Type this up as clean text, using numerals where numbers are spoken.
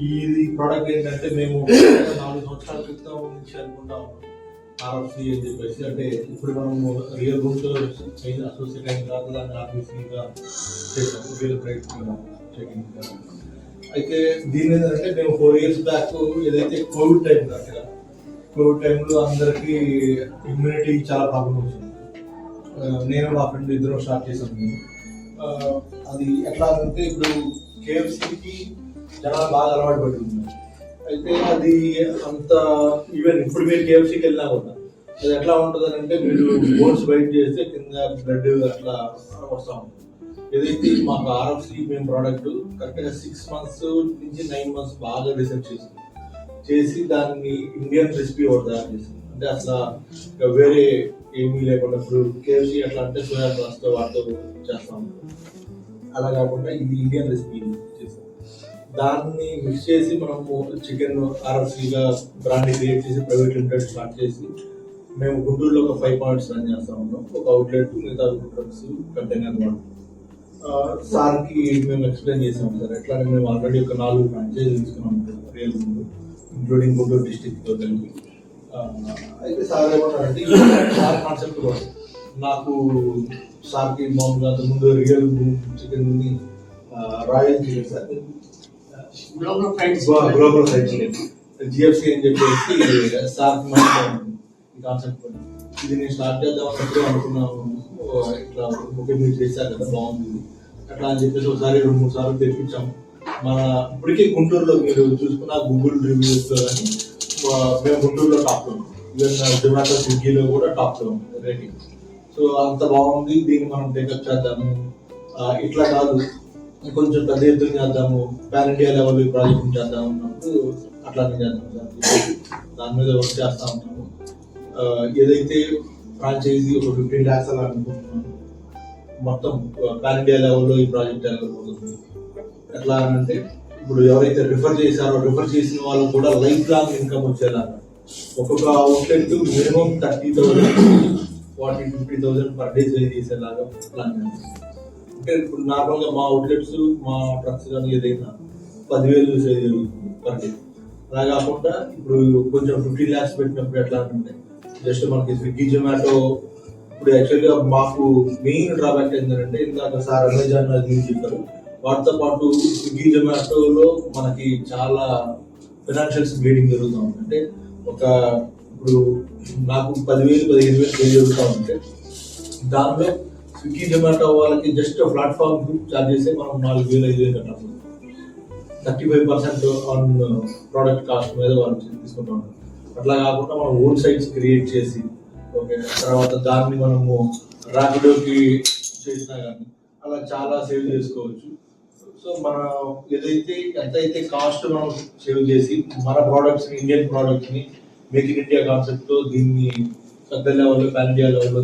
ఇది ప్రోడక్ట్ ఏంటంటే మేము 4 సంవత్సరాల క్రితం నుంచి అనుకుంటా ఉన్నాం ఆర్ఎఫ్సి అని చెప్పేసి. అంటే ఇప్పుడు మనము రియల్ రూమ్లో అసోసియేట్ అయిన తర్వాత దాన్ని ఆర్బీసీగా చేసాం, రియల్ బ్రైట్ చెకింగ్. అయితే దీని ఏంటంటే మేము 4 years బ్యాక్ ఏదైతే కోవిడ్ టైం అక్కడ కోవిడ్ టైంలో అందరికీ ఇమ్యూనిటీ చాలా ప్రాబ్లం వచ్చింది. నేను మా ఫ్రెండ్ ఇద్దరు స్టార్ట్ చేసాము. అది ఎట్లా అంటే ఇప్పుడు కేఎఫ్సీకి జనాలు బాగా అలవాటు పడుతుంది. అయితే అది అంత ఈవెన్ ఇప్పుడు మీరు కేఎఫ్సీకి వెళ్ళినా కూడా అది ఎట్లా ఉంటుంది అంటే మీరు బోన్స్ బైట్ చేస్తే కింద బ్లడ్ అట్లా వస్తూ ఉంటుంది. ఏదైతే మాకు ఆర్ఎఫ్సి మేము ప్రోడక్ట్ కరెక్ట్గా 6 months నుంచి 9 months బాగా రీసెర్చ్ చేసి దాన్ని ఇండియన్ రెసిపీ ఒకటి తయారు చేసింది. అంటే అసలు వేరే ఏమీ లేకుండా ఇప్పుడు కేఎఫ్సీ అట్లా అంటే సోయా సాస్తో వాటితో చేస్తా ఉంటాం. అలా కాకుండా ఇది ఇండియన్ రెసిపీ చేసాం. దాన్ని మిక్స్ చేసి మనము చికెన్ ఆర్ఎఫ్సీగా బ్రాండ్ క్రియేట్ చేసి ప్రైవేట్ లిమిటెడ్ స్టార్ట్ చేసి మేము గుంటూరులో ఒక 5 points రన్ చేస్తా ఉన్నాం. ఒక అవుట్లెట్, మిగతా ప్రొడక్ట్స్ కంటైనర్ వాడు సార్కి మేము ఎక్స్ప్లెయిన్ చేసాము. సార్ ఎట్లా మేము ఆల్రెడీ ఒక 4 franchise తీసుకున్నాం రియల్ ఇంక్లూడింగ్ గుంటూరు డిస్ట్రిక్ట్తో కలిపి. అయితే సార్ ఏమన్నారంటే సార్ కాన్సెప్ట్ కూడా నాకు సార్కి మామూలుగా ముందు real chicken royal chicken sir global fried chicken GFC అని చెప్పేసి సార్కి ఈ కాన్సెప్ట్ ఇది నేను స్టార్ట్ చేద్దాం అన్నప్పుడు అనుకున్నాము. ఇట్లా ఓకే మీరు చేశారు కదా బాగుంది అట్లా అని చెప్పేసి ఒకసారి 2-3 సార్లు తెప్పించాము. మన ఇప్పటికీ గుంటూరులో మీరు చూసుకున్న గూగుల్ రివ్యూస్లో కానీ మేము గుంటూరులో టాప్లో ఉన్నాం. ఈవెన్ జొమాటో, స్విగ్గీలో కూడా టాప్లో ఉంది రేటింగ్. సో అంత బాగుంది, దీన్ని మనం టేకప్ చేద్దాము. ఇట్లా కాదు కొంచెం పెద్ద ఎత్తున చేద్దాము, పాన్ ఇండియా లెవెల్ ఈ ప్రాజెక్ట్ చేద్దాం అన్నప్పుడు అట్లానే చేద్దాం సార్. దాని మీద వర్క్ చేస్తా ఉన్నాము. ఏదైతే ఫ్రాంచైజీ ఒక 15 lakhs అలా అనుకుంటున్నాను. మొత్తం పాన్ ఇండియా లెవెల్లో ఈ ప్రాజెక్ట్ జరగబోతుంది. ఎట్లా అంటే ఇప్పుడు ఎవరైతే రిఫర్ చేశారో రిఫర్ చేసిన వాళ్ళు కూడా లైఫ్ లాంగ్ ఇన్కమ్ వచ్చేలాగా ఒక్కొక్క outlet minimum 30,000 40,000-50,000 per day sale చేసేలాగా ప్లాన్ చేస్తాం. అంటే ఇప్పుడు నార్మల్గా మా అవుట్లెట్స్ మా ట్రక్స్ కానీ ఏదైనా 10,000 సేల్ జరుగుతుంది పర్ డే. అలా కాకుండా ఇప్పుడు కొంచెం 15 lakhs పెట్టినప్పుడు ఎట్లా అంటే జస్ట్ మనకి స్విగ్గీ, జొమాటో ఇప్పుడు యాక్చువల్గా మాకు మెయిన్ డ్రాబ్యాక్ ఏంటంటే ఇందాక సార్ అమెజాన్ అది చెప్పారు. వాటితో పాటు స్విగ్గీ, జొమాటోలో మనకి చాలా ఫైనాన్షియల్స్ గ్రేడింగ్ జరుగుతూ ఉంది. అంటే ఒక ఇప్పుడు నాకు 10,000-15,000 పే జరుగుతూ ఉంటే దానిలో స్విగ్గీ, జొమాటో వాళ్ళకి జస్ట్ ప్లాట్ఫామ్ చార్జ్ చేస్తే మనం 4,000-5,000 కట్టాలి. 35% ఆన్ ప్రోడక్ట్ కాస్ట్ మీద వాళ్ళు తీసుకుంటూ ఉంటారు. అట్లా కాకుండా మనం ఓన్ సైట్స్ క్రియేట్ చేసి ఓకే తర్వాత దాన్ని మనము ర్యాపిడోకి చేసినా కానీ అలా చాలా సేవ్ చేసుకోవచ్చు. సో మన ఏదైతే ఎంతైతే కాస్ట్ మనం సేవ్ చేసి మన ప్రోడక్ట్స్ని ఇండియన్ ప్రోడక్ట్స్ని మేక్ ఇన్ ఇండియా కాన్సెప్ట్తో దీన్ని పెద్ద లెవెల్లో పాన్ ఇండియా లెవెల్లో